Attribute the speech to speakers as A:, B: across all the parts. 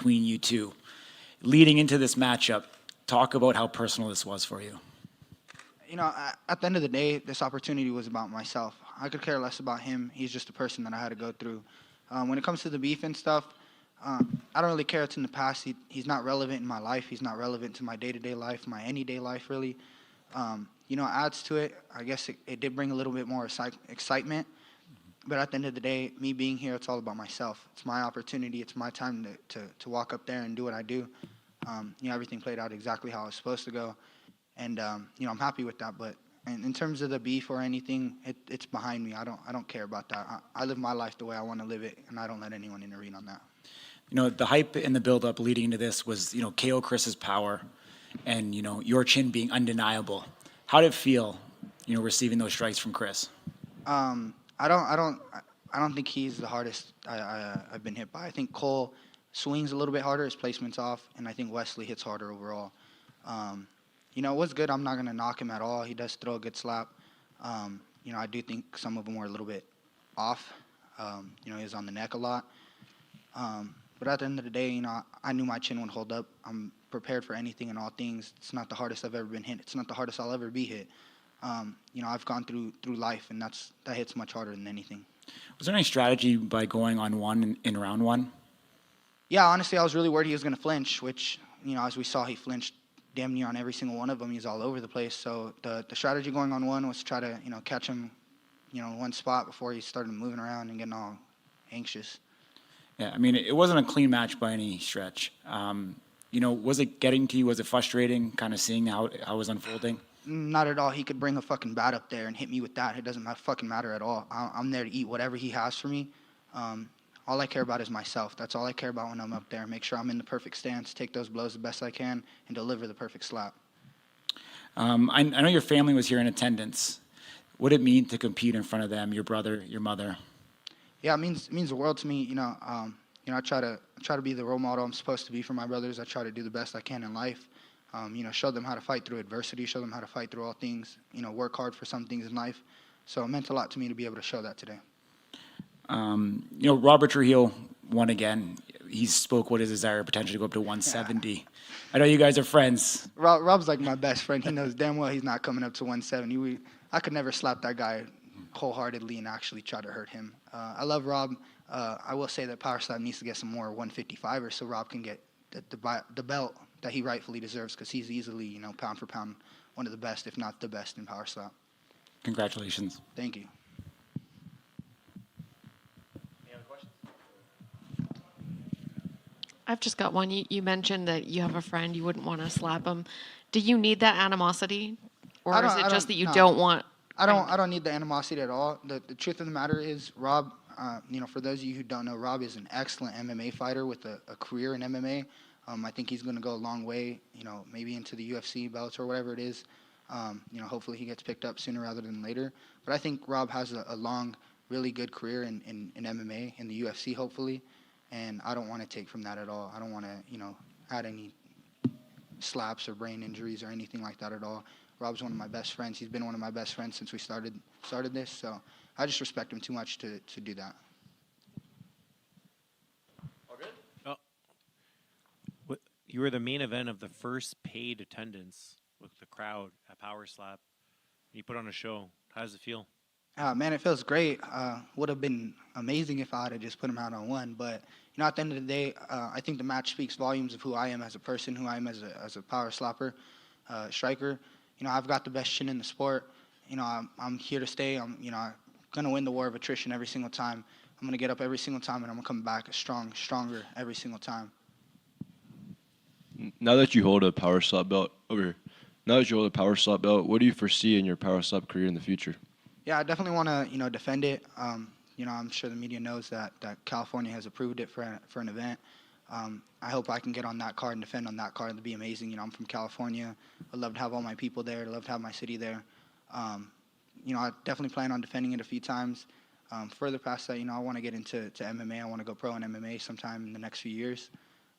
A: between you two. Leading into this matchup, talk about how personal this was for you.
B: At the end of the day, this opportunity was about myself. I could care less about him. He's just a person that I had to go through. When it comes to the beef and stuff, I don't really care. It's in the past. He's not relevant in my life. He's not relevant to my day-to-day life, my any-day life, really. Adds to it. I guess it did bring a little bit more excitement. But at the end of the day, me being here, it's all about myself. It's my opportunity. It's my time to walk up there and do what I do. Everything played out exactly how it was supposed to go. And I'm happy with that. But in terms of the beef or anything, it's behind me. I don't care about that. I live my life the way I want to live it, and I don't let anyone intervene on that.
A: The hype and the buildup leading into this was, KO Chris's power and, your chin being undeniable. How did it feel, receiving those strikes from Chris?
B: I don't think he's the hardest I've been hit by. I think Cole swings a little bit harder, his placement's off, and I think Wesley hits harder overall. It was good. I'm not going to knock him at all. He does throw a good slap. I do think some of them were a little bit off. He was on the neck a lot. But at the end of the day, I knew my chin would hold up. I'm prepared for anything and all things. It's not the hardest I've ever been hit. It's not the hardest I'll ever be hit. I've gone through life, and that hits much harder than anything.
A: Was there any strategy by going on one in round one?
B: Yeah, honestly, I was really worried he was going to flinch, which, as we saw, he flinched damn near on every single one of them. He's all over the place. So the strategy going on one was to try to, catch him, in one spot before he started moving around and getting all anxious.
A: Yeah, it wasn't a clean match by any stretch. Was it getting to you? Was it frustrating, kind of seeing how it was unfolding?
B: Not at all. He could bring a fucking bat up there and hit me with that. It doesn't fucking matter at all. I'm there to eat whatever he has for me. All I care about is myself. That's all I care about when I'm up there. Make sure I'm in the perfect stance, take those blows the best I can, and deliver the perfect slap.
A: I know your family was here in attendance. What did it mean to compete in front of them, your brother, your mother?
B: Yeah, it means the world to me. I try to be the role model I'm supposed to be for my brothers. I try to do the best I can in life. Show them how to fight through adversity, show them how to fight through all things, work hard for some things in life. So it meant a lot to me to be able to show that today.
A: Robert Trujillo won again. He spoke what his desire potentially to go up to 170. Yeah. I know you guys are friends.
B: Rob's like my best friend. He knows damn well he's not coming up to 170. I could never slap that guy wholeheartedly and actually try to hurt him. I love Rob. I will say that Power Slap needs to get some more 155ers so Rob can get the belt that he rightfully deserves, because he's easily, pound for pound, one of the best, if not the best, in Power Slap.
A: Congratulations.
B: Thank you.
C: Any other questions?
D: I've just got one. You mentioned that you have a friend, you wouldn't want to slap him. Do you need that animosity? Or is it just that you don't want...
B: I don't need the animosity at all. The truth of the matter is, Rob, for those of you who don't know, Rob is an excellent MMA fighter with a career in MMA. I think he's going to go a long way, maybe into the UFC belts or whatever it is. Hopefully he gets picked up sooner rather than later. But I think Rob has a long, really good career in MMA, in the UFC, hopefully. And I don't want to take from that at all. I don't want to, add any slaps or brain injuries or anything like that at all. Rob's one of my best friends. He's been one of my best friends since we started this. So I just respect him too much to do that.
C: All good?
E: You were the main event of the first paid attendance with the crowd at Power Slap. You put on a show. How does it feel?
B: Man, it feels great. Would have been amazing if I had just put him out on one. But, at the end of the day, I think the match speaks volumes of who I am as a person, who I am as a power slapper, striker. I've got the best chin in the sport. I'm here to stay. I'm going to win the war of attrition every single time. I'm going to get up every single time, and I'm going to come back stronger every single time.
F: Now that you hold a Power Slap belt what do you foresee in your Power Slap career in the future?
B: Yeah, I definitely want to, defend it. I'm sure the media knows that California has approved it for an event. I hope I can get on that card and defend on that card. It'd be amazing. I'm from California. I'd love to have all my people there. I'd love to have my city there. I definitely plan on defending it a few times. Further past that, I want to get into MMA. I want to go pro in MMA sometime in the next few years.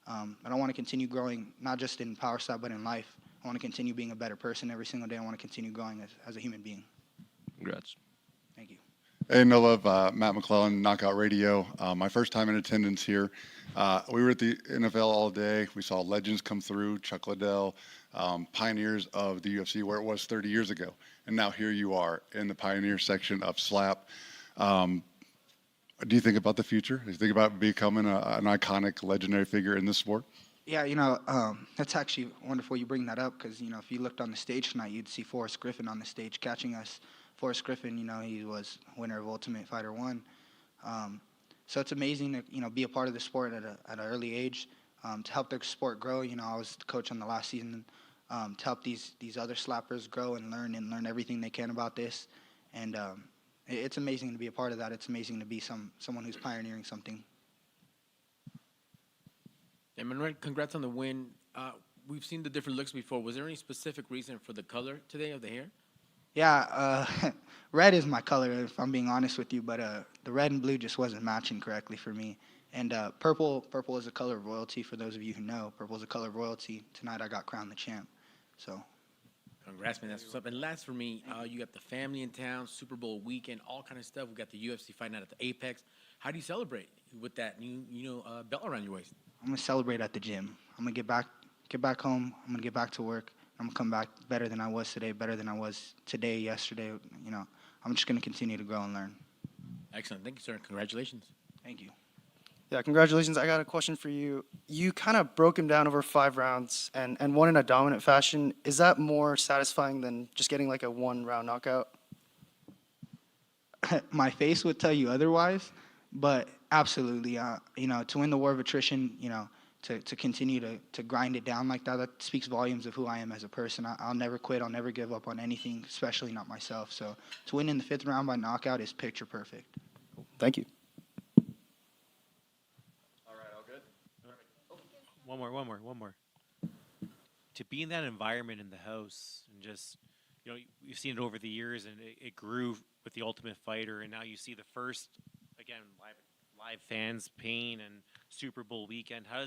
B: And I want to continue growing, not just in Power Slap, but in life. I want to continue being a better person every single day. I want to continue growing as a human being.
F: Congrats.
B: Thank you.
G: Hey, Nola, Matt McClellan, Knockout Radio. My first time in attendance here. We were at the NFL all day. We saw legends come through, Chuck Liddell, pioneers of the UFC where it was 30 years ago. And now here you are in the pioneer section of SLAP. Do you think about the future? Do you think about becoming an iconic, legendary figure in this sport?
B: Yeah, that's actually wonderful you bring that up because, if you looked on the stage tonight, you'd see Forrest Griffin on the stage catching us. Forrest Griffin, he was winner of Ultimate Fighter 1. So it's amazing to, be a part of the sport at an early age, to help the sport grow. I was the coach on the last season, to help these other slappers grow and learn everything they can about this. And it's amazing to be a part of that. It's amazing to be someone who's pioneering something.
H: And Manuel, congrats on the win. We've seen the different looks before. Was there any specific reason for the color today of the hair?
B: Yeah, red is my color, if I'm being honest with you, but the red and blue just wasn't matching correctly for me. And purple is a color of royalty, for those of you who know. Purple is a color of royalty. Tonight I got crowned the champ. So,
H: Congrats, man. That's what's up. And last for me, you got the family in town, Super Bowl weekend, all kind of stuff. We got the UFC fight night at the Apex. How do you celebrate with that new, belt around your waist?
B: I'm going to celebrate at the gym. I'm going to get back home. I'm going to get back to work. I'm going to come back better than I was today, better than I was today, yesterday. I'm just going to continue to grow and learn.
H: Excellent. Thank you, sir. Congratulations.
B: Thank you.
I: Yeah, congratulations. I got a question for you. You kind of broke him down over 5 rounds and won in a dominant fashion. Is that more satisfying than just getting like a 1-round knockout?
B: My face would tell you otherwise, but absolutely, to win the war of attrition, to continue to grind it down like that, that speaks volumes of who I am as a person. I'll never quit. I'll never give up on anything, especially not myself. So to win in the 5th round by knockout is picture perfect.
I: Thank you.
C: All right, all good?
E: One more. To be in that environment in the house and just, you've seen it over the years and it grew with the Ultimate Fighter, and now you see the first, again, live fans, Pain and Super Bowl weekend. What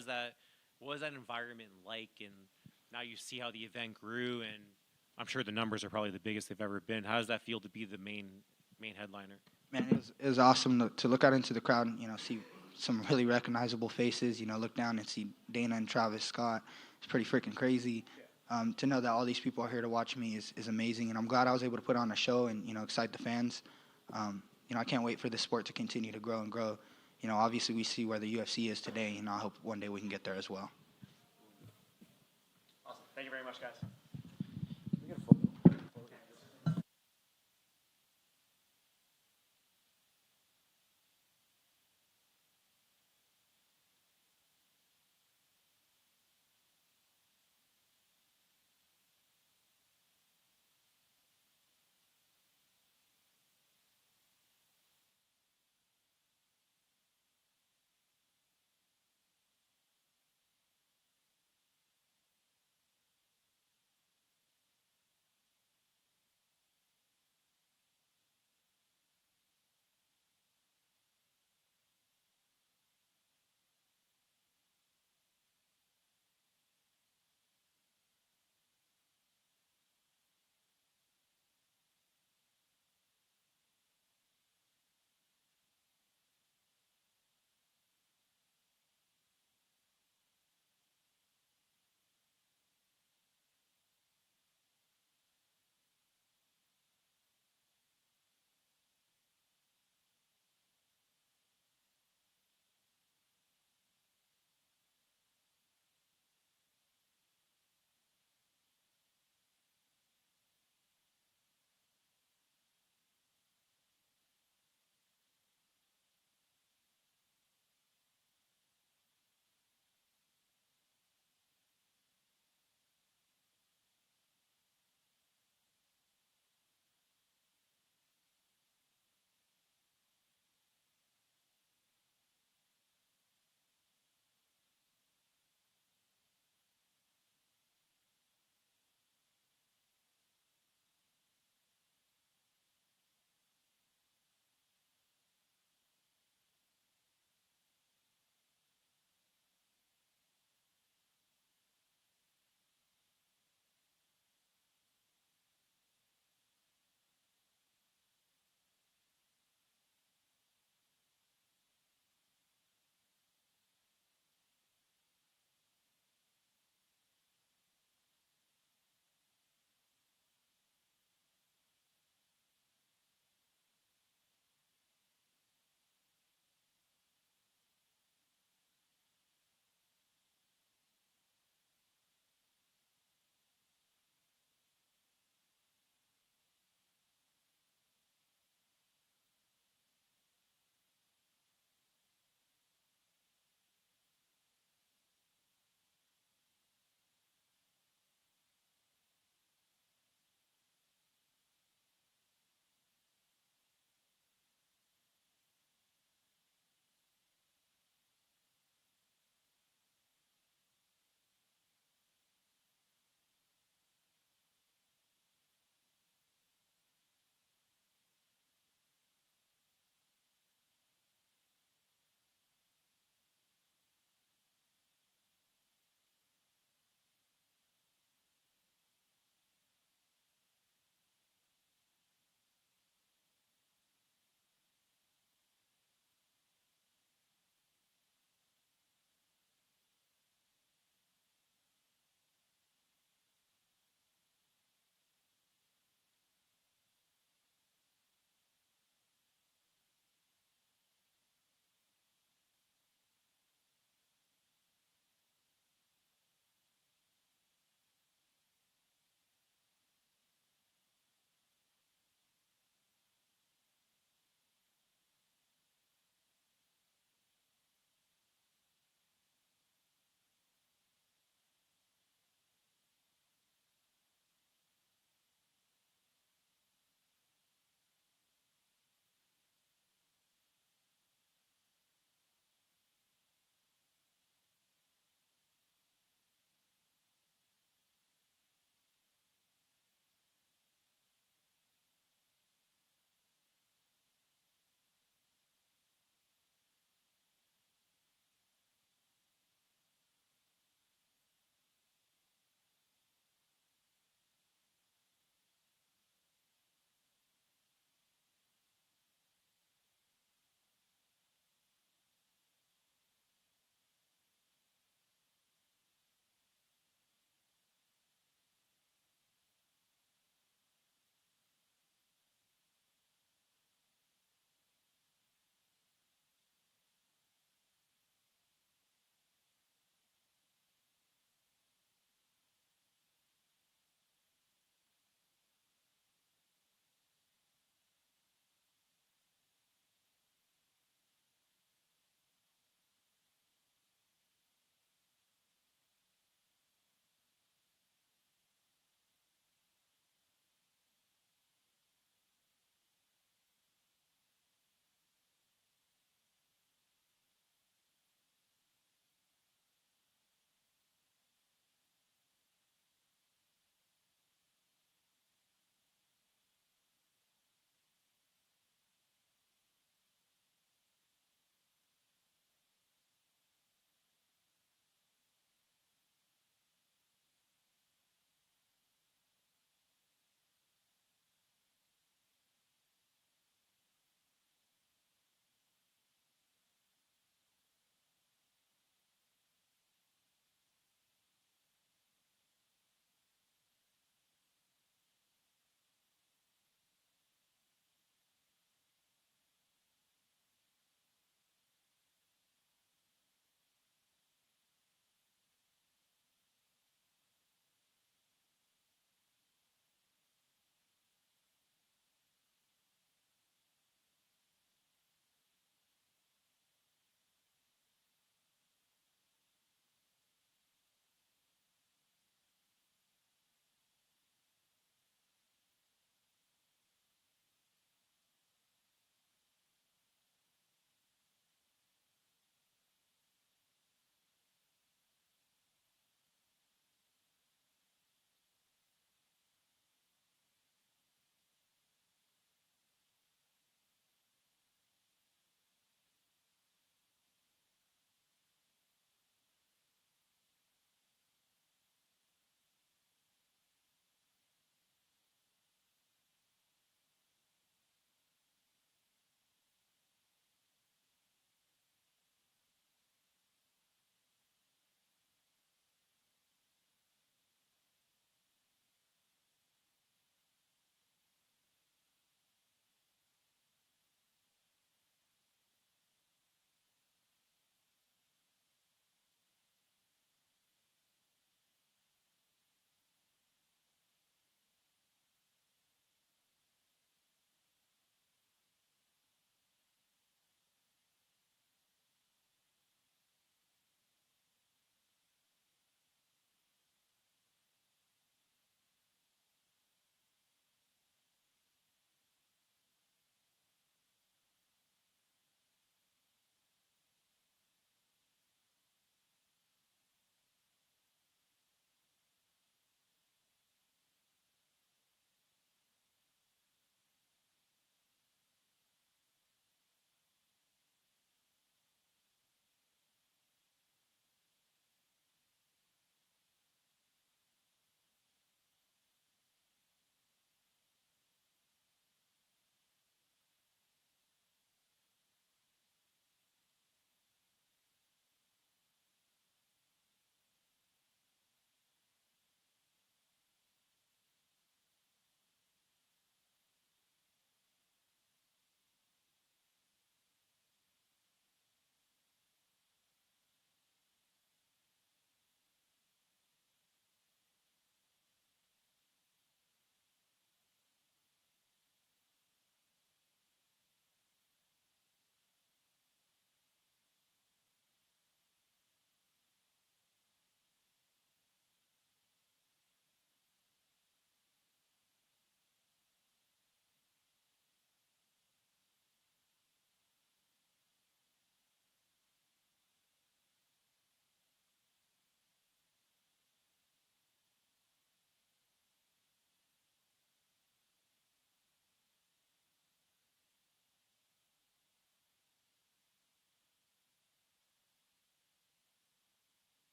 E: was that environment like? And now you see how the event grew, and I'm sure the numbers are probably the biggest they've ever been. How does that feel to be the main headliner?
B: Man, it was awesome to look out into the crowd and, see some really recognizable faces, look down and see Dana and Travis Scott. It's pretty freaking crazy. To know that all these people are here to watch me is amazing, and I'm glad I was able to put on a show and, excite the fans. I can't wait for this sport to continue to grow and grow. Obviously we see where the UFC is today, I hope one day we can get there as well.
C: Awesome. Thank you very much, guys.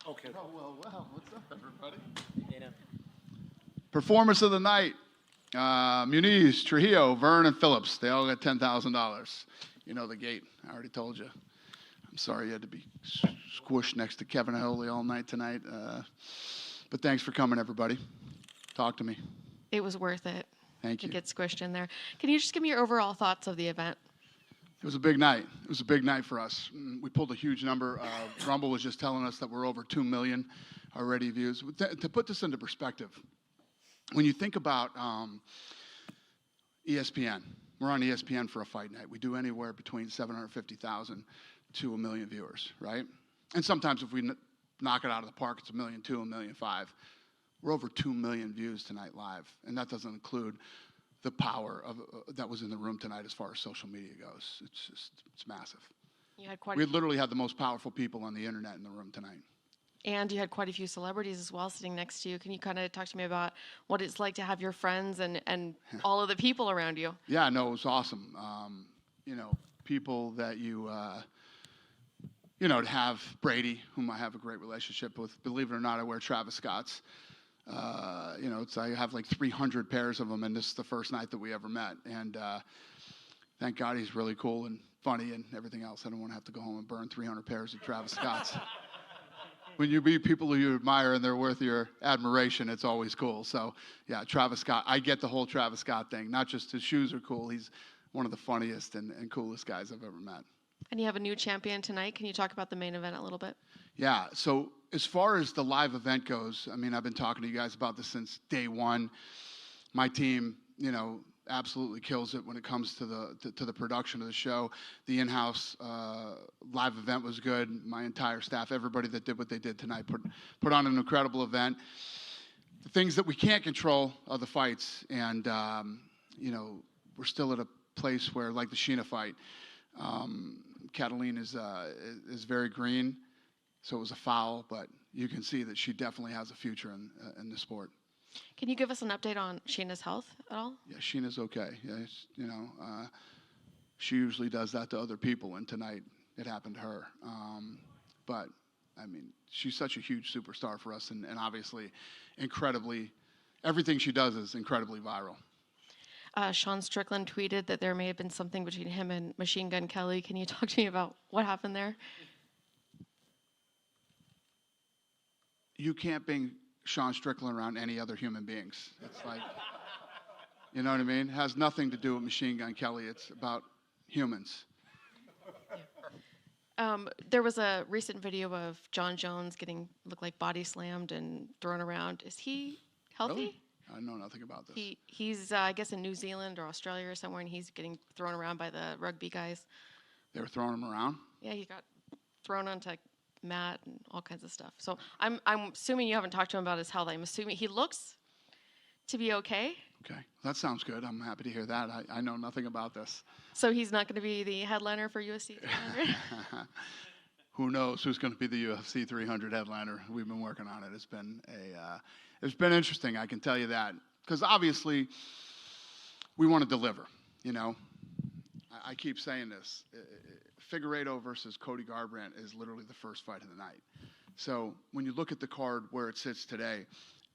J: Okay. Well. What's up, everybody?
H: Dana.
J: Performance of the night. Muniz, Trujillo, Vern, and Phillips. They all got $10,000. You know the gate. I already told you. I'm sorry you had to be squished next to Kevin Iole all night tonight. But thanks for coming, everybody. Talk to me.
D: It was worth it.
J: Thank
D: to
J: you.
D: get squished in there. Can you just give me your overall thoughts of the event?
J: It was a big night. It was a big night for us. We pulled a huge number. Rumble was just telling us that we're over 2 million already views. To put this into perspective, when you think about ESPN, we're on ESPN for a fight night. We do anywhere between 750,000 to 1 million viewers, right? And sometimes if we knock it out of the park, it's 1.2 million, 1.5 million. We're over 2 million views tonight live, and that doesn't include the power of that was in the room tonight as far as social media goes. It's massive.
D: You had quite
J: We
D: a few,
J: literally had the most powerful people on the internet in the room tonight.
D: and you had quite a few celebrities as well sitting next to you. Can you kind of talk to me about what it's like to have your friends and all of the people around you?
J: Yeah, no, it was awesome. People that to have Brady, whom I have a great relationship with. Believe it or not, I wear Travis Scott's. I have like 300 pairs of them, and this is the first night that we ever met. And thank God he's really cool and funny and everything else. I don't want to have to go home and burn 300 pairs of Travis Scott's. When you meet people who you admire and they're worth your admiration, it's always cool. So, yeah, Travis Scott. I get the whole Travis Scott thing. Not just his shoes are cool. He's one of the funniest and coolest guys I've ever met.
D: And you have a new champion tonight. Can you talk about the main event a little bit?
J: Yeah, so as far as the live event goes, I mean, I've been talking to you guys about this since day one. My team, absolutely kills it when it comes to the production of the show. The in-house live event was good. My entire staff, everybody that did what they did tonight, put on an incredible event. The things that we can't control are the fights, and we're still at a place where, like the Sheena fight, Cataline is very green. So it was a foul, but you can see that she definitely has a future in the sport.
D: Can you give us an update on Sheena's health at all?
J: Yeah, Sheena's okay. Yeah, she usually does that to other people, and tonight it happened to her. But, I mean, she's such a huge superstar for us, and obviously everything she does is incredibly viral.
D: Sean Strickland tweeted that there may have been something between him and Machine Gun Kelly. Can you talk to me about what happened there?
J: You can't bring Sean Strickland around any other human beings. It's like, you know what I mean? It has nothing to do with Machine Gun Kelly. It's about humans.
D: There was a recent video of John Jones looked like body slammed and thrown around. Is he healthy?
J: Really? I know nothing about this.
D: He's I guess in New Zealand or Australia or somewhere, and he's getting thrown around by the rugby guys.
J: They were throwing him around?
D: Yeah, he got thrown onto mat and all kinds of stuff. So I'm assuming you haven't talked to him about his health. I'm assuming he looks to be okay.
J: Okay, that sounds good. I'm happy to hear that. I know nothing about this.
D: So he's not going to be the headliner for UFC 300?
J: Who knows who's going to be the UFC 300 headliner? We've been working on it. It's been interesting, I can tell you that. Because obviously, we want to deliver, I keep saying this. Figueiredo versus Cody Garbrandt is literally the first fight of the night. So when you look at the card where it sits today,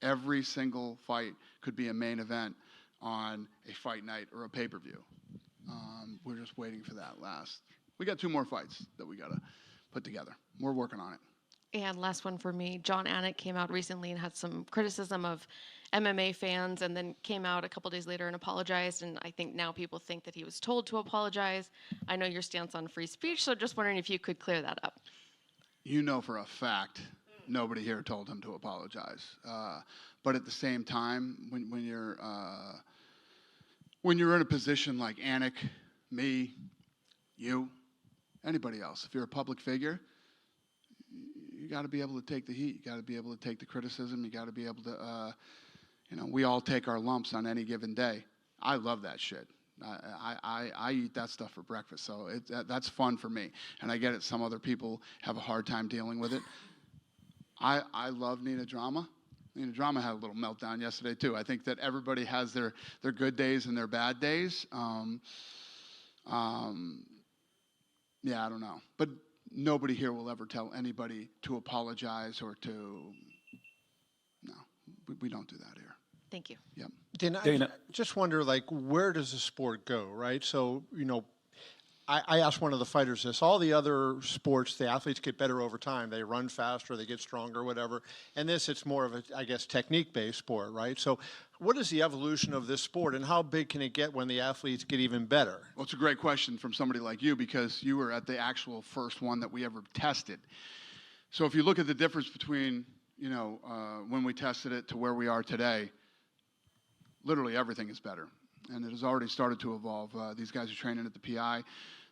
J: every single fight could be a main event on a fight night or a pay-per-view. We're just waiting for that last. We got 2 more fights that we got to put together. We're working on it.
D: And last one for me, John Anik came out recently and had some criticism of MMA fans, and then came out a couple days later and apologized. And I think now people think that he was told to apologize. I know your stance on free speech, so just wondering if you could clear that up.
J: You know for a fact nobody here told him to apologize. But at the same time, when you're in a position like Anik, me, you, anybody else, if you're a public figure, you got to be able to take the heat. You got to be able to take the criticism. You got to be able to, we all take our lumps on any given day. I love that shit. I eat that stuff for breakfast, so that's fun for me. And I get it. Some other people have a hard time dealing with it. I love Nina Drama. Nina Drama had a little meltdown yesterday too. I think that everybody has their good days and their bad days. Yeah, I don't know. But nobody here will ever tell anybody to apologize or to, no, we don't do that here.
D: Thank you.
J: Yep.
K: Dana,
A: Dana.
K: I just wonder, like, where does the sport go, right? So, I asked one of the fighters this. All the other sports, the athletes get better over time. They run faster, they get stronger, whatever. And this, it's more of a, I guess, technique-based sport, right? So what is the evolution of this sport, and how big can it get when the athletes get even better?
J: Well, it's a great question from somebody like you because you were at the actual first one that we ever tested. So if you look at the difference between, when we tested it to where we are today, literally everything is better. And it has already started to evolve. These guys are training at the PI.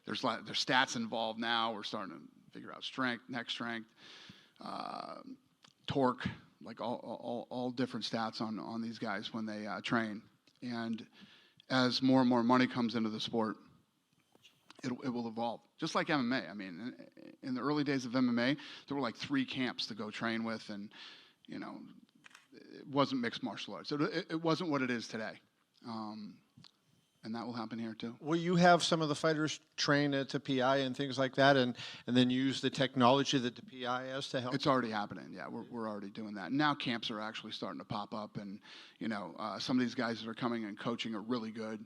J: There's stats involved now. We're starting to figure out strength, neck strength, torque, like all different stats on these guys when they train. And as more and more money comes into the sport, it will evolve. Just like MMA. I mean, in the early days of MMA, there were like 3 camps to go train with, and it wasn't mixed martial arts. It wasn't what it is today. And that will happen here too.
K: Will you have some of the fighters train at the PI and things like that, and then use the technology that the PI has to help?
J: It's already happening. Yeah, we're already doing that. Now camps are actually starting to pop up, and some of these guys that are coming and coaching are really good.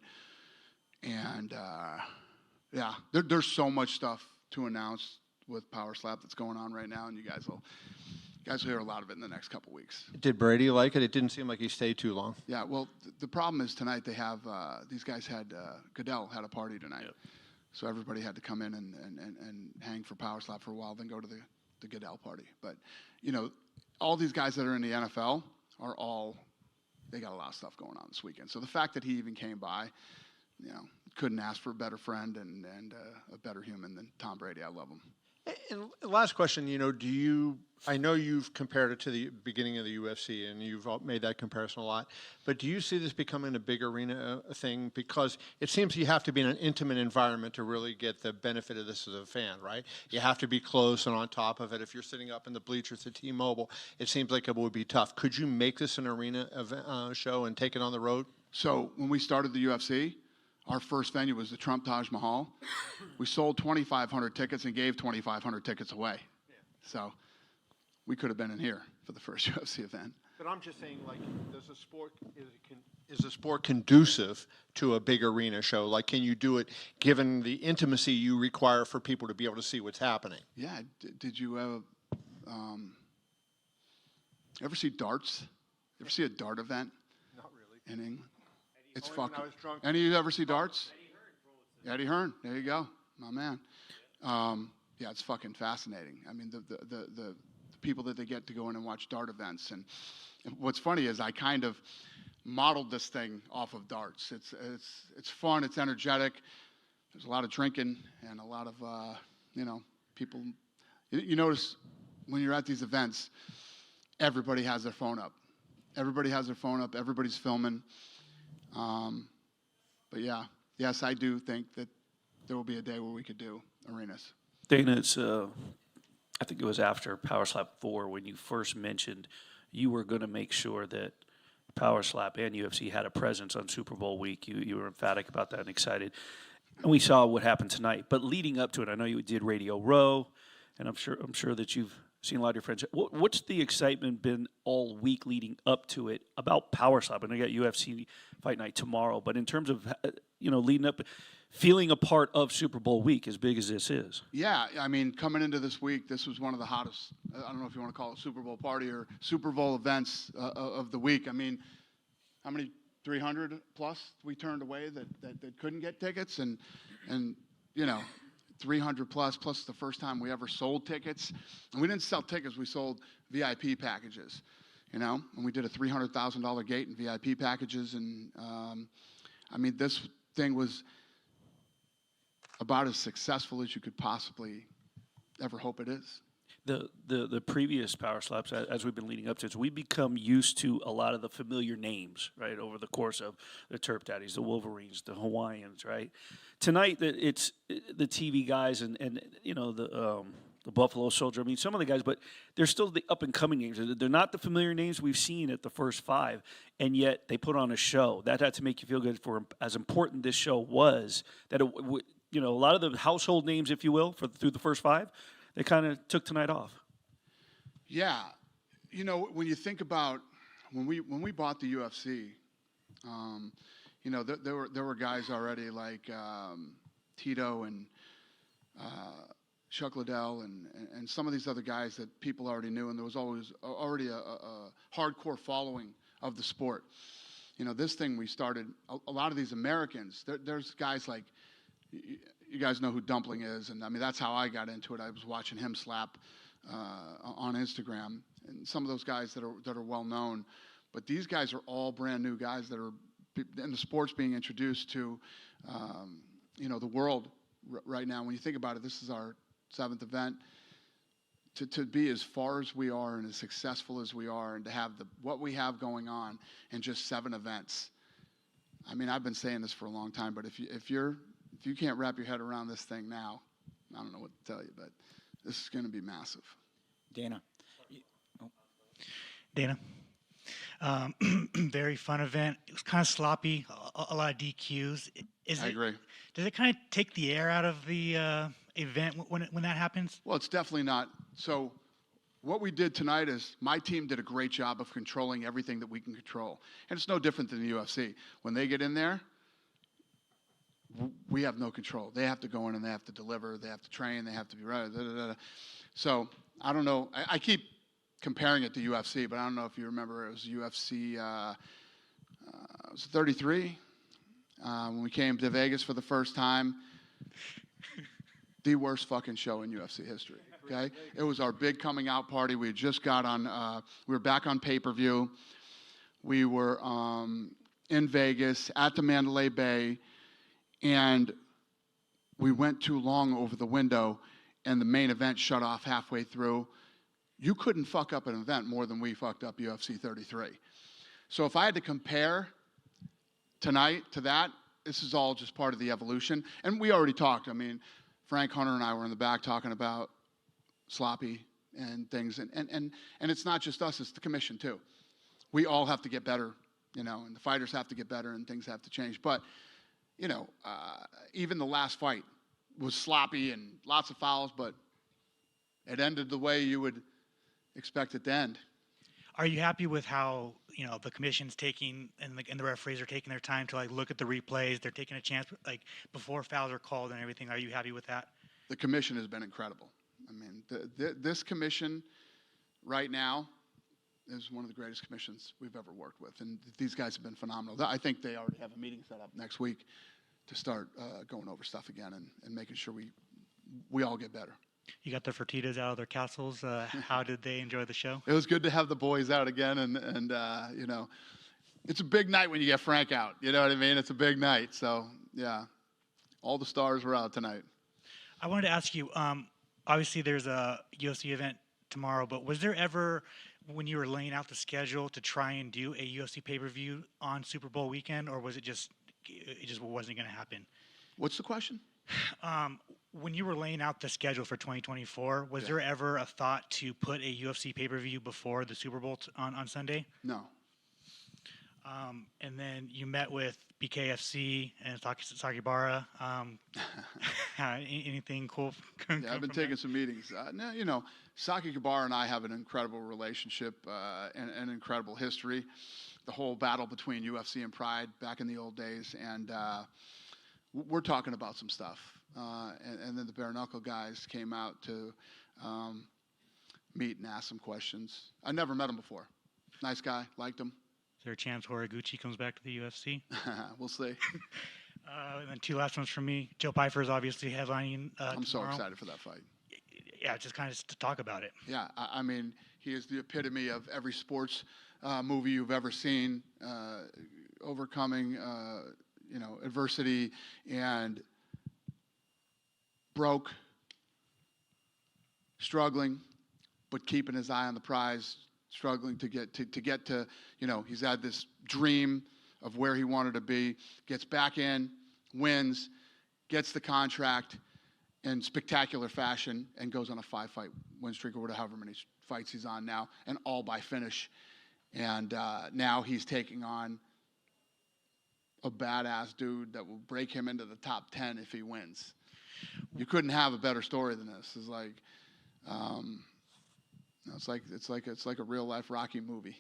J: And yeah, there's so much stuff to announce with Power Slap that's going on right now, and you guys will hear a lot of it in the next couple weeks.
K: Did Brady like it? It didn't seem like he stayed too long.
J: Yeah, well, the problem is tonight they have these guys had Goodell had a party tonight, so everybody had to come in and hang for Power Slap for a while, then go to the Goodell party. But all these guys that are in the NFL they got a lot of stuff going on this weekend. So the fact that he even came by, couldn't ask for a better friend and a better human than Tom Brady. I love him.
K: And last question, I know you've compared it to the beginning of the UFC, and you've made that comparison a lot, but do you see this becoming a big arena thing? Because it seems you have to be in an intimate environment to really get the benefit of this as a fan, right? You have to be close and on top of it. If you're sitting up in the bleachers at T-Mobile, it seems like it would be tough. Could you make this an arena show and take it on the road?
J: So when we started the UFC, our first venue was the Trump Taj Mahal. We sold 2,500 tickets and gave 2,500 tickets away. Yeah. So we could have been in here for the first UFC event.
K: But I'm just saying, like, is the sport conducive to a big arena show? Like, can you do it given the intimacy you require for people to be able to see what's happening?
J: Yeah. Did you ever see darts? Ever see a dart event?
K: Not really.
J: In England? It's
K: Only when
J: fucking.
K: I was drunk.
J: Any of you ever see darts? Eddie Hearn. There you go, my man. Yeah, it's fucking fascinating. I mean, the people that they get to go in and watch dart events, and what's funny is I kind of modeled this thing off of darts. It's fun. It's energetic. There's a lot of drinking and a lot of people. You notice when you're at these events, everybody has their phone up. Everybody has their phone up. Everybody's filming. But yeah, yes, I do think that there will be a day where we could do arenas.
L: Dana, I think it was after Power Slap 4 when you first mentioned you were going to make sure that Power Slap and UFC had a presence on Super Bowl week. You were emphatic about that and excited. And we saw what happened tonight. But leading up to it, I know you did Radio Row, and I'm sure that you've seen a lot of your friends. What's the excitement been all week leading up to it about Power Slap? And I got UFC Fight Night tomorrow, but in terms of leading up, feeling a part of Super Bowl week, as big as this is.
J: Yeah, I mean, coming into this week, this was one of the hottest. I don't know if you want to call it Super Bowl party or Super Bowl events of the week. I mean, how many 300 plus we turned away that couldn't get tickets, and 300 plus the first time we ever sold tickets. And we didn't sell tickets, we sold VIP packages, and we did a $300,000 gate in VIP packages. And I mean, this thing was about as successful as you could possibly ever hope it is.
L: The previous Power Slaps, as we've been leading up to it, we become used to a lot of the familiar names, right, over the course of the Turp Daddies, the Wolverines, the Hawaiians, right? Tonight, it's the TV guys and the Buffalo Soldier. I mean, some of the guys, but they're still the up-and-coming names. They're not the familiar names we've seen at the first 5, and yet they put on a show. That had to make you feel good for as important this show was, that a lot of the household names, if you will, through the first 5, they kind of took tonight off.
J: Yeah, you know, when you think about when we bought the UFC, you know, there were guys already like Tito and Chuck Liddell and some of these other guys that people already knew, and there was always already a hardcore following of the sport. You know, this thing we started, a lot of these Americans, there's guys like, you guys know who Dumpling is, and I mean, that's how I got into it. I was watching him slap on Instagram, and some of those guys that are well known, but these guys are all brand new guys that are in the sports being introduced to, you know, the world right now. When you think about it, this is our 7th event. To be as far as we are and as successful as we are, and to have what we have going on in just 7 events. I mean, I've been saying this for a long time, but if you can't wrap your head around this thing now, I don't know what to tell you, but this is going to be massive.
A: Dana.
M: Dana. Very fun event. It was kind of sloppy, a lot of DQs.
J: I agree.
M: Does it kind of take the air out of the event when that happens?
J: Well, it's definitely not. So what we did tonight is my team did a great job of controlling everything that we can control. And it's no different than the UFC. When they get in there, we have no control. They have to go in and they have to deliver. They have to train. They have to be right. So I don't know. I keep comparing it to UFC, but I don't know if you remember. It was UFC it was 33 when we came to Vegas for the first time. The worst fucking show in UFC history. Okay, it was our big coming out party. We had just got on. We were back on pay-per-view. We were in Vegas at the Mandalay Bay, and we went too long over the window, and the main event shut off halfway through. You couldn't fuck up an event more than we fucked up UFC 33. So if I had to compare tonight to that, this is all just part of the evolution. And we already talked. I mean, Frank Hunter and I were in the back talking about sloppy and things. And it's not just us, it's the commission too. We all have to get better, you know, and the fighters have to get better and things have to change. But, you know, even the last fight was sloppy and lots of fouls, but it ended the way you would expect it to end.
M: Are you happy with how, you know, the commission's taking and the referees are taking their time to like look at the replays? They're taking a chance, like before fouls are called and everything. Are you happy with that?
J: The commission has been incredible. I mean, this commission right now is one of the greatest commissions we've ever worked with, and these guys have been phenomenal. I think they already have a meeting set up next week to start going over stuff again and making sure we all get better.
M: You got the Fertitas out of their castles. How did they enjoy the show?
J: It was good to have the boys out again, and you know, it's a big night when you get Frank out. You know what I mean? It's a big night. So yeah, all the stars were out tonight.
M: I wanted to ask you. Obviously, there's a UFC event tomorrow, but was there ever, when you were laying out the schedule, to try and do a UFC pay-per-view on Super Bowl weekend, or was it just wasn't going to happen?
J: What's the question?
M: When you were laying out the schedule for 2024, was there ever a thought to put a UFC pay-per-view before the Super Bowl on Sunday?
J: No.
M: And then you met with BKFC and Sakibara. Anything cool?
J: Yeah, I've been taking some meetings. No, you know, Saki Kabara and I have an incredible relationship and an incredible history. The whole battle between UFC and Pride back in the old days, and we're talking about some stuff. And then the Bare Knuckle guys came out to meet and ask some questions. I never met him before. Nice guy, liked him.
M: Is there a chance Horiguchi comes back to the UFC?
J: We'll see.
M: And then 2 last ones from me. Joe Pyfer is obviously headlining
J: I'm so
M: tomorrow.
J: excited for that fight.
M: Yeah, just kind of to talk about it.
J: Yeah, I mean, he is the epitome of every sports movie you've ever seen, overcoming, you know, adversity and broke, struggling, but keeping his eye on the prize, struggling to get to, you know, he's had this dream of where he wanted to be, gets back in, wins, gets the contract in spectacular fashion, and goes on a 5-fight win streak or however many fights he's on now, and all by finish. And now he's taking on a badass dude that will break him into the top 10 if he wins. You couldn't have a better story than this. It's like, It's like a real life Rocky movie.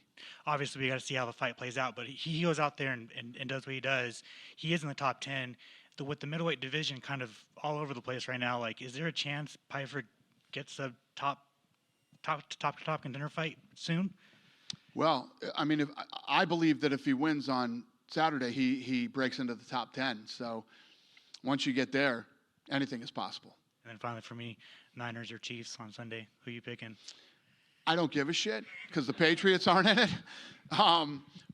M: Obviously, we got to see how the fight plays out, but he goes out there and does what he does. He is in the top 10. With the middleweight division kind of all over the place right now, like, is there a chance Pyfer gets a top contender fight soon?
J: Well, I mean, I believe that if he wins on Saturday, he breaks into the top 10. So once you get there, anything is possible.
M: And then finally, for me, Niners or Chiefs on Sunday. Who you picking?
J: I don't give a shit because the Patriots aren't in it.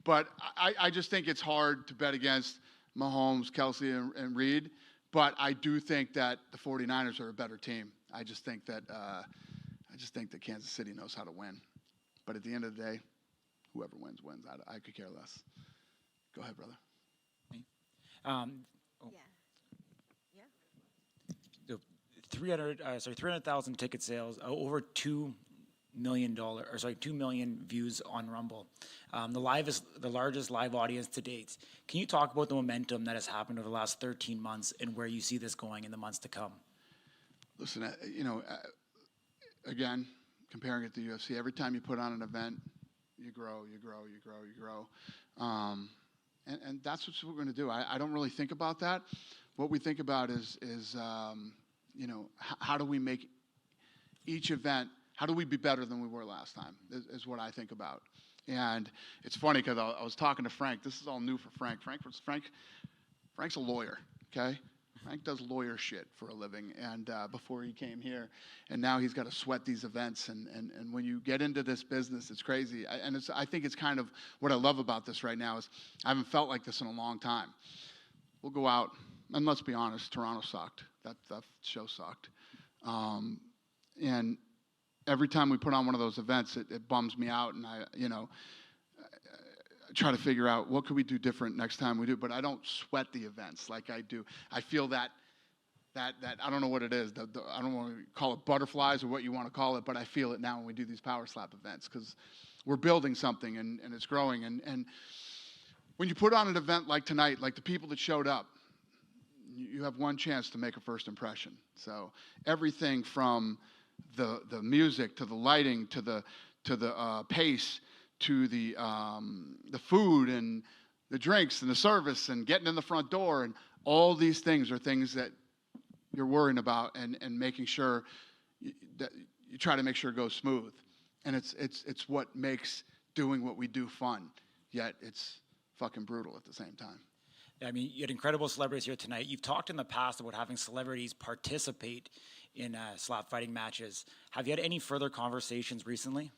J: But I just think it's hard to bet against Mahomes, Kelsey, and Reed. But I do think that the 49ers are a better team. I just think that Kansas City knows how to win. But at the end of the day, whoever wins, wins. I could care less. Go ahead, brother.
A: The 300,000 ticket sales, over $2 million, or sorry, 2 million views on Rumble. The largest live audience to date. Can you talk about the momentum that has happened over the last 13 months and where you see this going in the months to come?
J: Listen, again, comparing it to UFC, every time you put on an event, you grow. And that's what we're going to do. I don't really think about that. What we think about is how do we make each event, how do we be better than we were last time is what I think about. And it's funny because I was talking to Frank. This is all new for Frank. Frank's a lawyer, okay? Frank does lawyer shit for a living, and before he came here, and now he's got to sweat these events. And when you get into this business, it's crazy. I think it's kind of what I love about this right now is I haven't felt like this in a long time. We'll go out, and let's be honest, Toronto sucked. That show sucked. And every time we put on one of those events, it bums me out, and I try to figure out what could we do different next time we do. But I don't sweat the events like I do. I feel that I don't know what it is. I don't want to call it butterflies or what you want to call it, but I feel it now when we do these Power Slap events because we're building something and it's growing. And when you put on an event like tonight, like the people that showed up, you have one chance to make a first impression. So everything from the music to the lighting to the pace to the food and the drinks and the service and getting in the front door and all these things are things that you're worrying about and making sure that you try to make sure it goes smooth. And it's what makes doing what we do fun, yet it's fucking brutal at the same time.
A: I mean, you had incredible celebrities here tonight. You've talked in the past about having celebrities participate in slap fighting matches. Have you had any further conversations recently?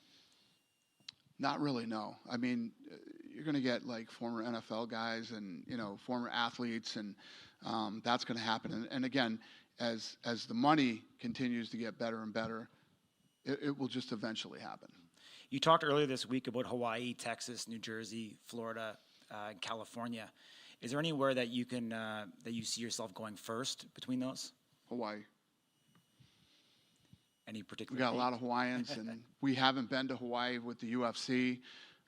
J: Not really, no. I mean, you're going to get like former NFL guys and, former athletes, and that's going to happen. And again, as the money continues to get better and better, it will just eventually happen.
A: You talked earlier this week about Hawaii, Texas, New Jersey, Florida, and California. Is there anywhere that you can that you see yourself going first between those?
J: Hawaii.
A: Any particular?
J: We got a lot of Hawaiians, and we haven't been to Hawaii with the UFC.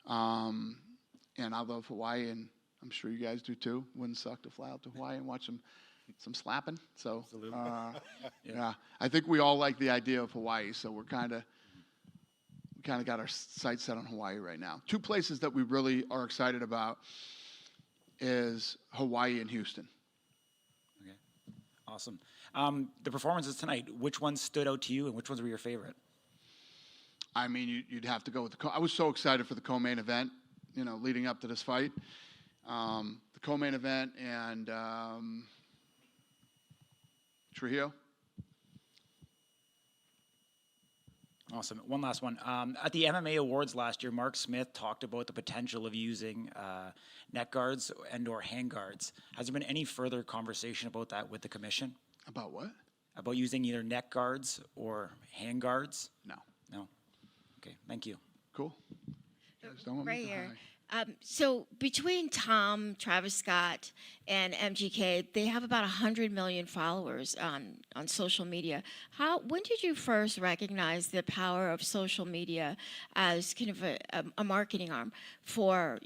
J: And I love Hawaii, and I'm sure you guys do too. Wouldn't suck to fly out to Hawaii and watch some slapping. So, yeah, I think we all like the idea of Hawaii. So we kind of got our sights set on Hawaii right now. Two places that we really are excited about is Hawaii and Houston.
A: Okay, awesome. The performances tonight, which ones stood out to you and which ones were your favorite?
J: I mean, you'd have to go with I was so excited for the co-main event, leading up to this fight. The co-main event and Trujillo.
A: Awesome. One last one. At the MMA Awards last year, Mark Smith talked about the potential of using neck guards and/or hand guards. Has there been any further conversation about that with the commission?
J: About what?
A: About using either neck guards or hand guards?
J: No.
A: No. Okay. Thank you.
J: Cool. You guys don't want me
N: Right
J: to
N: here.
J: hide.
N: So between Tom, Travis Scott, and MGK, they have about 100 million followers on social media. When did you first recognize the power of social media as kind of a marketing arm for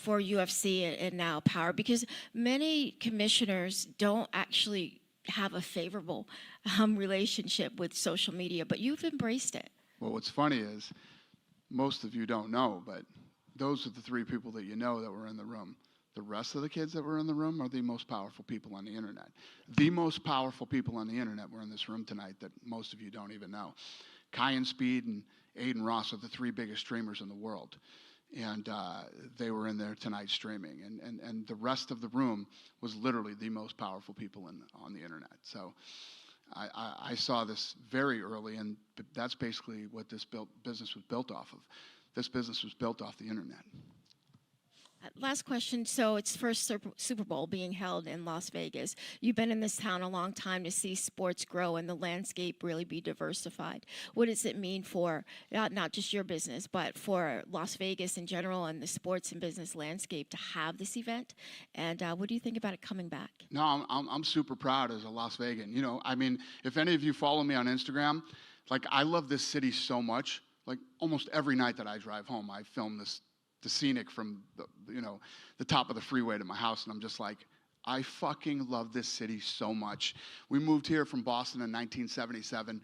N: UFC and now Power? Because many commissioners don't actually have a favorable relationship with social media, but you've embraced it.
J: Well, what's funny is most of you don't know, but those are the three people that you know that were in the room. The rest of the kids that were in the room are the most powerful people on the internet. The most powerful people on the internet were in this room tonight that most of you don't even know. Kai and Speed and Aiden Ross are the three biggest streamers in the world. And they were in there tonight streaming. And the rest of the room was literally the most powerful people on the internet. So I saw this very early, and that's basically what this business was built off of. This business was built off the internet.
N: Last question. So it's first Super Bowl being held in Las Vegas. You've been in this town a long time to see sports grow and the landscape really be diversified. What does it mean for not just your business, but for Las Vegas in general and the sports and business landscape to have this event? And what do you think about it coming back?
J: No, I'm super proud as a Las Vegan. You know, I mean, if any of you follow me on Instagram, like I love this city so much. Like almost every night that I drive home, I film the scenic from the top of the freeway to my house, and I'm just like, I fucking love this city so much. We moved here from Boston in 1977,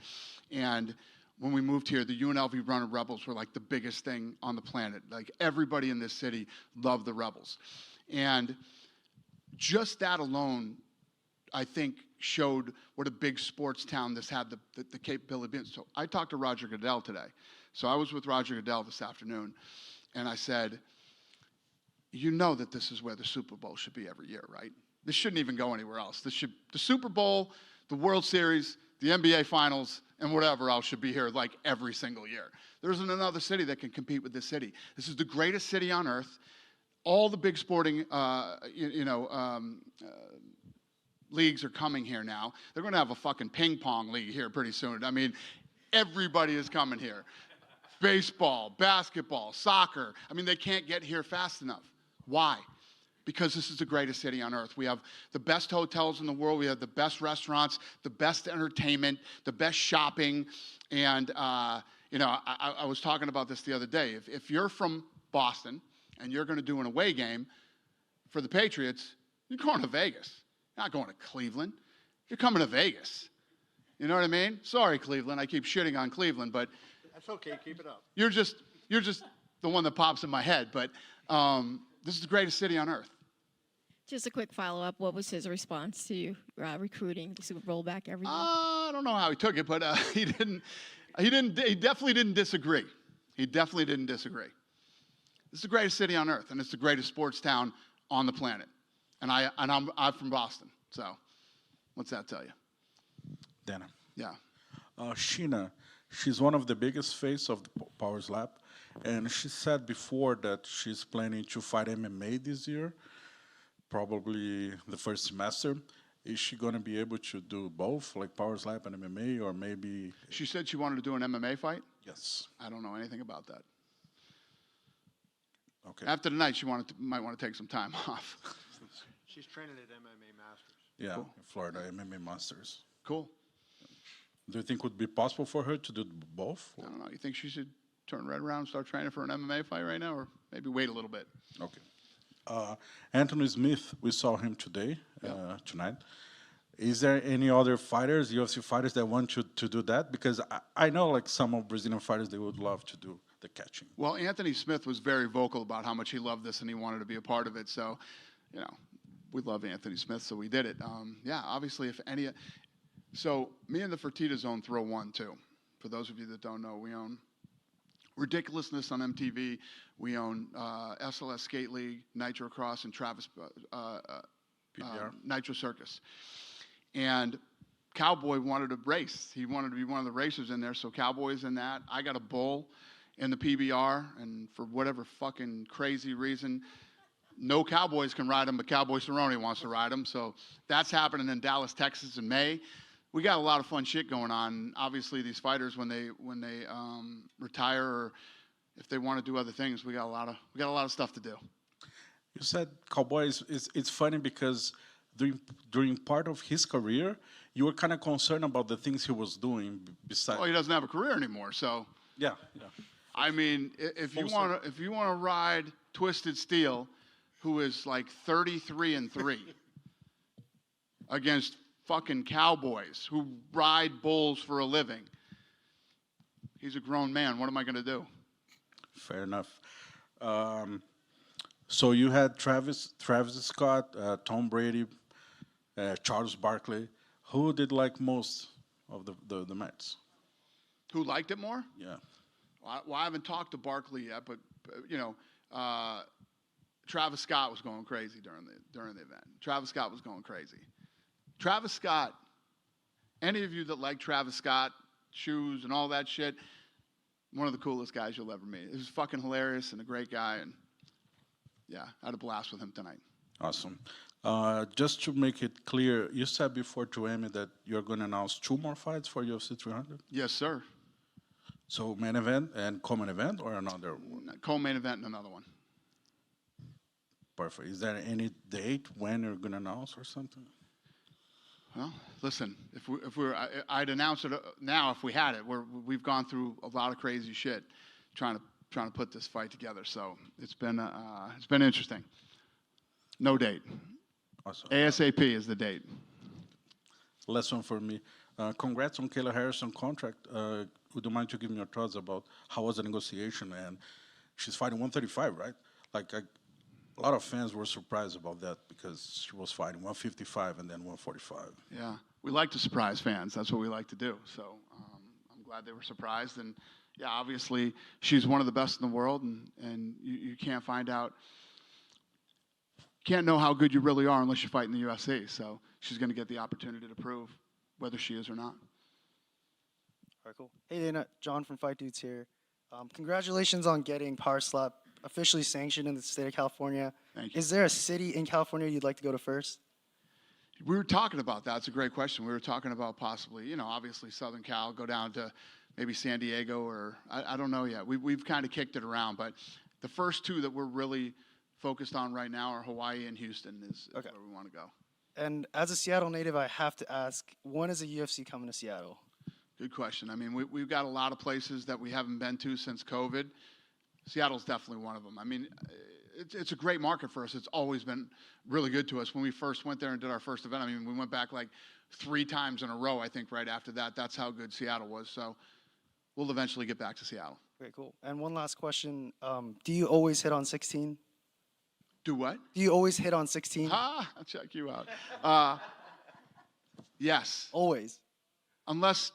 J: and when we moved here, the UNLV Runner Rebels were like the biggest thing on the planet. Like everybody in this city loved the Rebels, and just that alone, I think, showed what a big sports town this had the capability of being. So I talked to Roger Goodell today. So I was with Roger Goodell this afternoon. And I said, you know that this is where the Super Bowl should be every year, right? This shouldn't even go anywhere else. The Super Bowl, the World Series, the NBA Finals, and whatever else should be here like every single year. There isn't another city that can compete with this city. This is the greatest city on earth. All the big sporting, leagues are coming here now. They're going to have a fucking ping pong league here pretty soon. I mean, everybody is coming here. Baseball, basketball, soccer. I mean, they can't get here fast enough. Why? Because this is the greatest city on earth. We have the best hotels in the world. We have the best restaurants, the best entertainment, the best shopping. And, I was talking about this the other day. If you're from Boston and you're going to do an away game for the Patriots, you're going to Vegas. You're not going to Cleveland. You're coming to Vegas. You know what I mean? Sorry, Cleveland. I keep shitting on Cleveland, but
K: That's okay. Keep it up.
J: you're just the one that pops in my head. But this is the greatest city on earth.
N: Just a quick follow-up. What was his response to you recruiting the Super Bowl back every year?
J: I don't know how he took it, but he definitely didn't disagree. He definitely didn't disagree. This is the greatest city on earth, and it's the greatest sports town on the planet. And I'm from Boston, so what's that tell you?
O: Dana.
J: Yeah.
O: Sheena, she's one of the biggest face of the Power Slap, and she said before that she's planning to fight MMA this year, probably the first semester. Is she going to be able to do both, like Power Slap and MMA, or maybe?
J: She said she wanted to do an MMA fight?
O: Yes.
J: I don't know anything about that.
O: Okay.
J: After tonight, she might want to take some time off.
K: She's training at MMA Masters.
O: Yeah,
J: Cool.
O: in Florida, MMA Masters.
J: Cool.
O: Do you think it would be possible for her to do both?
J: I don't know. You think she should turn right around and start training for an MMA fight right now, or maybe wait a little bit?
O: Okay. Anthony Smith, we saw him today, tonight. Is there any other fighters, UFC fighters, that want to do that? Because I know, like, some of Brazilian fighters, they would love to do the catching.
J: Well, Anthony Smith was very vocal about how much he loved this and he wanted to be a part of it. So, we love Anthony Smith, so we did it. Obviously, if any. So, me and the Fertitta Zone throw one, too. For those of you that don't know, we own Ridiculousness on MTV. We own SLS Skate League, Nitro Cross, and Travis Nitro Circus. And Cowboy wanted to race. He wanted to be one of the racers in there, so Cowboy's in that. I got a bull in the PBR, and for whatever fucking crazy reason, no Cowboys can ride him, but Cowboy Cerrone wants to ride him. So that's happening in Dallas, Texas in May. We got a lot of fun shit going on. Obviously, these fighters, when they retire or if they want to do other things, we got a lot of stuff to do.
O: You said Cowboy it's funny because during part of his career, you were kind of concerned about the things he was doing besides.
J: Well, he doesn't have a career anymore, so.
O: Yeah.
J: I mean, if you want to ride Twisted Steel, who is like 33-3 against fucking cowboys who ride bulls for a living. He's a grown man. What am I going to do?
O: Fair enough. So you had Travis Scott, Tom Brady, Charles Barkley. Who did like most of the Mets?
J: Who liked it more?
O: Yeah.
J: Well, I haven't talked to Barkley yet, but you know, Travis Scott was going crazy during the event. Travis Scott was going crazy. Travis Scott. Any of you that like Travis Scott shoes and all that shit, one of the coolest guys you'll ever meet. He was fucking hilarious and a great guy, and yeah, I had a blast with him tonight.
O: Awesome. Just to make it clear, you said before to Amy that you're going to announce 2 more fights for UFC 300?
J: Yes, sir.
O: So main event and co-main event or another one?
J: Co-main event and another one.
O: Perfect. Is there any date when you're going to announce or something?
J: Well, listen, I'd announce it now if we had it. We've gone through a lot of crazy shit trying to put this fight together. So it's been interesting. No date.
O: Awesome.
J: ASAP is the date.
O: Last one for me. Congrats on Kayla Harrison contract. Would you mind to give me your thoughts about how was the negotiation? And she's fighting 135, right? Like a lot of fans were surprised about that because she was fighting 155 and then 145.
J: Yeah, we like to surprise fans. That's what we like to do. So I'm glad they were surprised. And yeah, obviously she's one of the best in the world, and you can't find out, can't know how good you really are unless you fight in the UFC. So she's going to get the opportunity to prove whether she is or not.
I: All right, cool. Hey, Dana, John from Fight Dudes here. Congratulations on getting Power Slap officially sanctioned in the state of California.
J: Thank you.
I: Is there a city in California you'd like to go to first?
J: We were talking about that. It's a great question. We were talking about possibly, obviously Southern Cal, go down to maybe San Diego or I don't know yet. We've kind of kicked it around, but the first 2 that we're really focused on right now are Hawaii and Houston is where we want to go.
I: And as a Seattle native, I have to ask, when is a UFC coming to Seattle?
J: Good question. I mean, we've got a lot of places that we haven't been to since COVID. Seattle's definitely one of them. I mean, it's a great market for us. It's always been really good to us. When we first went there and did our first event, I mean, we went back like 3 times in a row, I think, right after that. That's how good Seattle was. So we'll eventually get back to Seattle.
I: Great, cool. And one last question. Do you always hit on 16?
J: Do what?
I: Do you always hit on 16?
J: I'll check you out. Yes.
I: Always?
J: Unless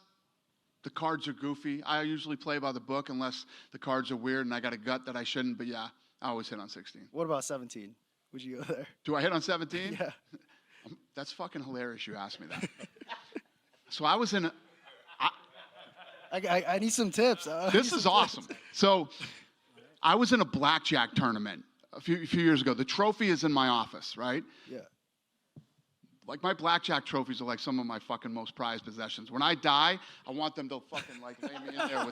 J: the cards are goofy. I usually play by the book unless the cards are weird and I got a gut that I shouldn't. But yeah, I always hit on 16.
I: What about 17? Would you go there?
J: Do I hit on 17?
I: Yeah.
J: That's fucking hilarious you asked me that. So I was in a...
I: I need some tips.
J: This is awesome. So I was in a blackjack tournament a few years ago. The trophy is in my office, right?
I: Yeah.
J: Like, my blackjack trophies are like some of my fucking most prized possessions. When I die, I want them to fucking like lay me in there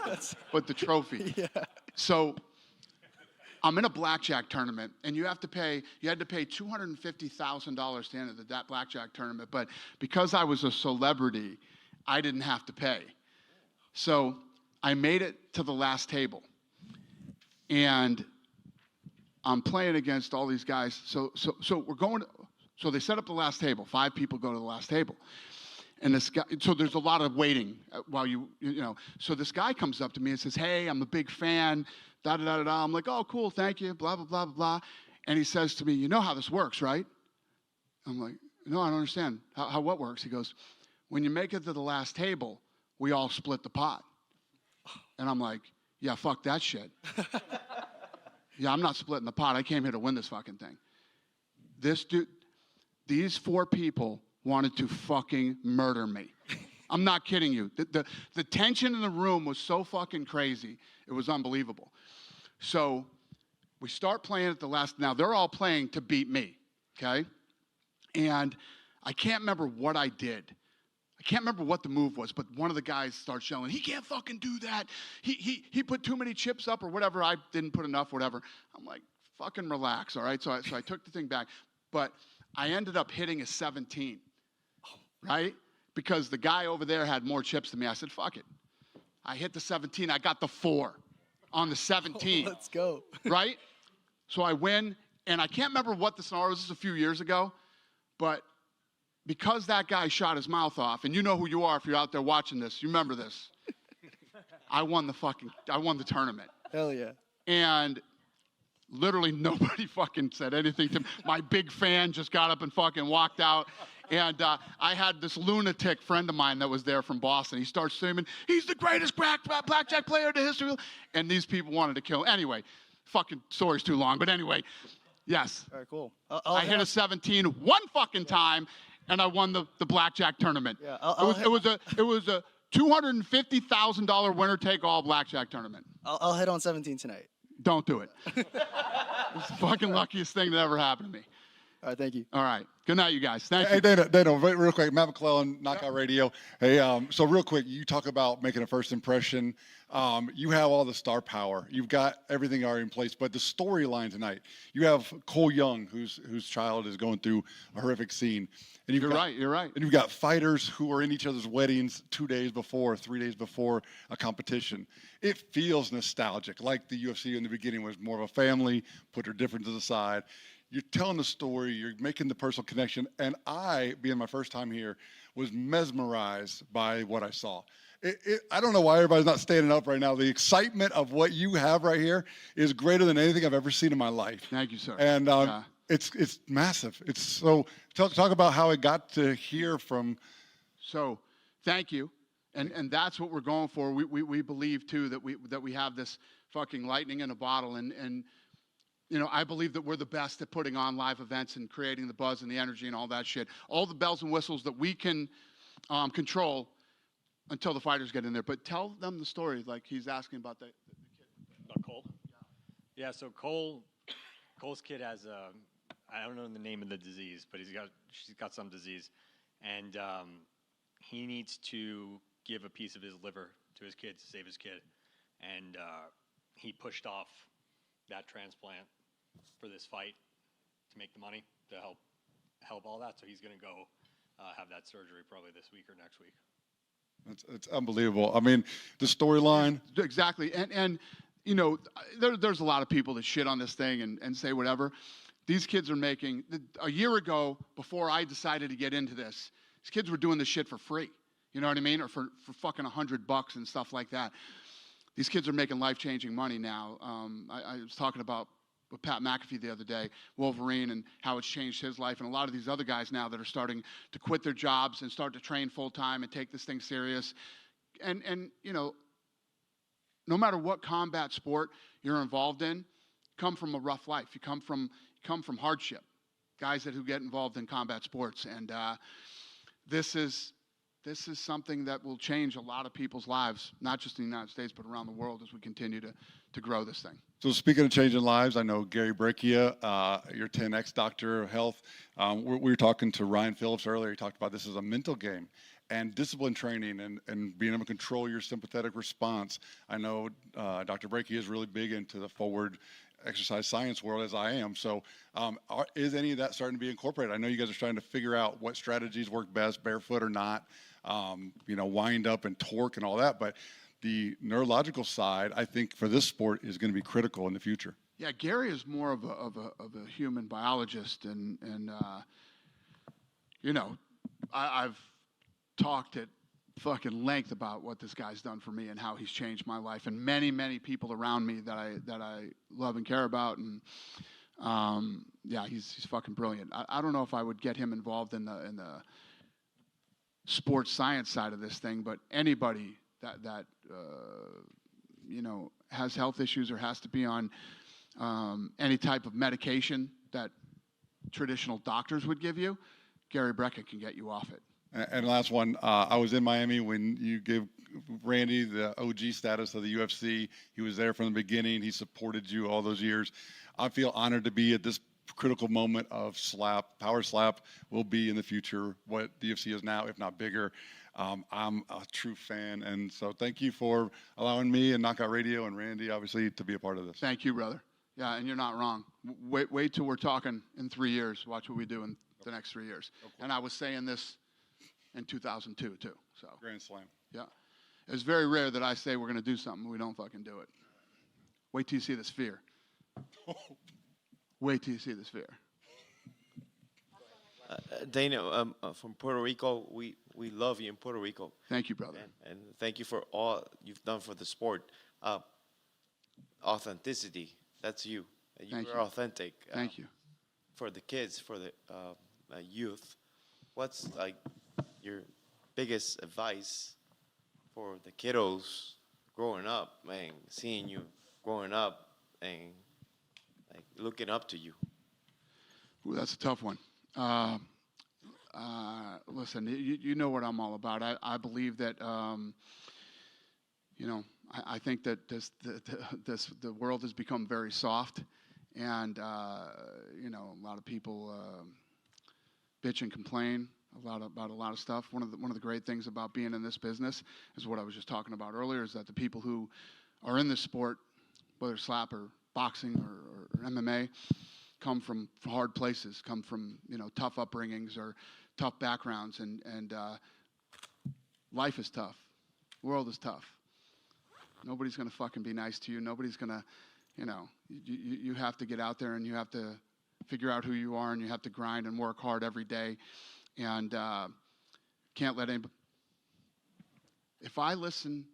J: with the trophy.
I: Yeah.
J: So I'm in a blackjack tournament, and you had to pay $250,000 to enter that blackjack tournament. But because I was a celebrity, I didn't have to pay. So I made it to the last table, and I'm playing against all these guys. So we're going. So they set up the last table. 5 people go to the last table. And this guy, so there's a lot of waiting while so this guy comes up to me and says, "Hey, I'm a big fan, da-da-da-da-da." I'm like, "Oh, cool, thank you, blah, blah, blah, blah, blah." And he says to me, "You know how this works, right?" I'm like, "No, I don't understand. How what works?" He goes, "When you make it to the last table, we all split the pot." And I'm like, "Yeah, fuck that shit." Yeah, I'm not splitting the pot. I came here to win this fucking thing. These 4 people wanted to fucking murder me. I'm not kidding you. The tension in the room was so fucking crazy. It was unbelievable. So we start playing at the last. Now, they're all playing to beat me, okay? And I can't remember what I did. I can't remember what the move was, but one of the guys starts yelling, "He can't fucking do that. He put too many chips up or whatever. I didn't put enough, whatever." I'm like, fucking relax, all right? So I took the thing back. But I ended up hitting a 17, right? Because the guy over there had more chips than me. I said, fuck it. I hit the 17. I got the 4 on the 17.
I: Let's go.
J: Right? So I win, and I can't remember what the scenario was. This is a few years ago, but because that guy shot his mouth off, and you know who you are if you're out there watching this, you remember this. I won the tournament.
I: Hell yeah.
J: And literally nobody fucking said anything to me. My big fan just got up and fucking walked out. And I had this lunatic friend of mine that was there from Boston. He starts screaming, he's the greatest blackjack player in the history. And these people wanted to kill him. Anyway, fucking story's too long. But anyway, yes.
I: All right, cool.
J: I hit a 17 one fucking time, and I won the blackjack tournament.
I: Yeah,
J: it was a $250,000 winner-take-all blackjack tournament.
I: I'll hit on 17 tonight.
J: Don't do it. It's the fucking luckiest thing that ever happened to me.
I: All right, thank you.
J: All right. Good night, you guys. Thank you.
G: Hey, Dana, real quick, Matt McClellan, Knockout Radio. Hey, so real quick, you talk about making a first impression. You have all the star power. You've got everything already in place, but the storyline tonight, you have Cole Young, whose child is going through a horrific scene. And
J: You're right.
G: And you've got fighters who are in each other's weddings 2 days before, 3 days before a competition. It feels nostalgic, like the UFC in the beginning was more of a family, put their differences aside. You're telling the story, you're making the personal connection, and I, being my first time here, was mesmerized by what I saw. I don't know why everybody's not standing up right now. The excitement of what you have right here is greater than anything I've ever seen in my life.
J: Thank you, sir.
G: And it's massive. It's so talk about how it got to hear from.
J: So, thank you, and that's what we're going for. We believe too that we have this fucking lightning in a bottle, and you know, I believe that we're the best at putting on live events and creating the buzz and the energy and all that shit. All the bells and whistles that we can control until the fighters get in there. But tell them the story, like he's asking about the kid.
C: About Cole? Yeah, so Cole's kid has I don't know the name of the disease, but she's got some disease, and he needs to give a piece of his liver to his kid to save his kid, and he pushed off that transplant for this fight to make the money to help all that. So he's going to go have that surgery probably this week or next week.
G: It's unbelievable. I mean, the storyline.
J: Exactly. And you know, there's a lot of people that shit on this thing and say whatever. These kids are making, a year ago, before I decided to get into this, these kids were doing this shit for free. You know what I mean? Or for fucking $100 and stuff like that. These kids are making life-changing money now. I was talking about with Pat McAfee the other day, Wolverine, and how it's changed his life, and a lot of these other guys now that are starting to quit their jobs and start to train full-time and take this thing serious. And you know, no matter what combat sport you're involved in, come from a rough life. You come from hardship. Guys who get involved in combat sports, and this is something that will change a lot of people's lives, not just in the United States, but around the world as we continue to grow this thing.
G: So speaking of changing lives, I know Gary Breccia, your 10X doctor of health. We were talking to Ryan Phillips earlier. He talked about this as a mental game and discipline training and being able to control your sympathetic response. I know Dr. Breccia is really big into the forward exercise science world, as I am. So is any of that starting to be incorporated? I know you guys are trying to figure out what strategies work best, barefoot or not, you know, wind up and torque and all that. But the neurological side, I think, for this sport is going to be critical in the future.
J: Yeah, Gary is more of a human biologist, and you know, I've talked at fucking length about what this guy's done for me and how he's changed my life, and many people around me that I love and care about, and yeah, he's fucking brilliant. I don't know if I would get him involved in the sports science side of this thing, but anybody that you know, has health issues or has to be on any type of medication that traditional doctors would give you, Gary Breccia can get you off it.
G: And last one, I was in Miami when you gave Randy the OG status of the UFC. He was there from the beginning. He supported you all those years. I feel honored to be at this critical moment of slap. Power slap will be in the future what the UFC is now, if not bigger. I'm a true fan, and so thank you for allowing me and Knockout Radio and Randy, obviously, to be a part of this.
J: Thank you, brother. Yeah, and you're not wrong. Wait till we're talking in 3 years. Watch what we do in the next 3 years. And I was saying this in 2002 too. So
G: Grand Slam.
J: Yeah, it's very rare that I say we're going to do something and we don't fucking do it. Wait till you see the Sphere. Wait till you see the Sphere.
P: Dana, from Puerto Rico, we love you in Puerto Rico.
J: Thank you, brother.
P: And thank you for all you've done for the sport. Authenticity, that's you. You
J: Thank
P: are
J: you.
P: authentic.
J: Thank you.
P: For the kids, for the youth, what's like your biggest advice for the kiddos growing up, man, seeing you growing up and like looking up to you?
J: Ooh, that's a tough one. Listen, you know what I'm all about. I believe that, you know, I think that the world has become very soft, and you know, a lot of people bitch and complain about a lot of stuff. One of the great things about being in this business is what I was just talking about earlier, is that the people who are in this sport, whether slap or boxing or MMA, come from hard places, come from, you know, tough upbringings or tough backgrounds, and life is tough. The world is tough. Nobody's gonna fucking be nice to you. Nobody's gonna, you know, you have to get out there and you have to figure out who you are, and you have to grind and work hard every day, and can't let anybody. If I listen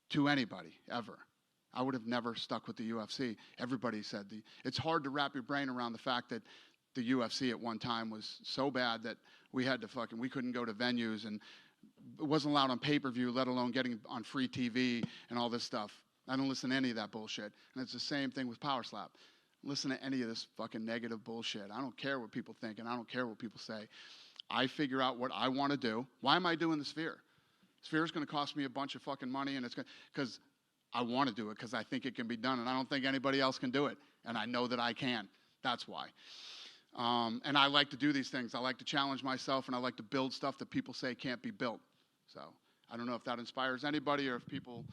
J: to anybody ever, I would have never stuck with the UFC. Everybody said it's hard to wrap your brain around the fact that the UFC at one time was so bad that we couldn't go to venues, and it wasn't allowed on pay-per-view, let alone getting on free TV and all this stuff. I don't listen to any of that bullshit. And it's the same thing with Power Slap. Listen to any of this fucking negative bullshit. I don't care what people think, and I don't care what people say. I figure out what I want to do. Why am I doing the Sphere? Sphere is going to cost me a bunch of fucking money, and it's because I want to do it, because I think it can be done, and I don't think anybody else can do it, and I know that I can. That's why. And I like to do these things. I like to challenge myself, and I like to build stuff that people say can't be built. So I don't know if that inspires anybody, or if people,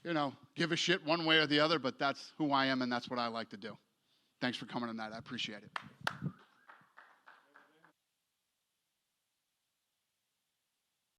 J: you know, give a shit one way or the other, but that's who I am, and that's what I like to do. Thanks for coming tonight. I appreciate it.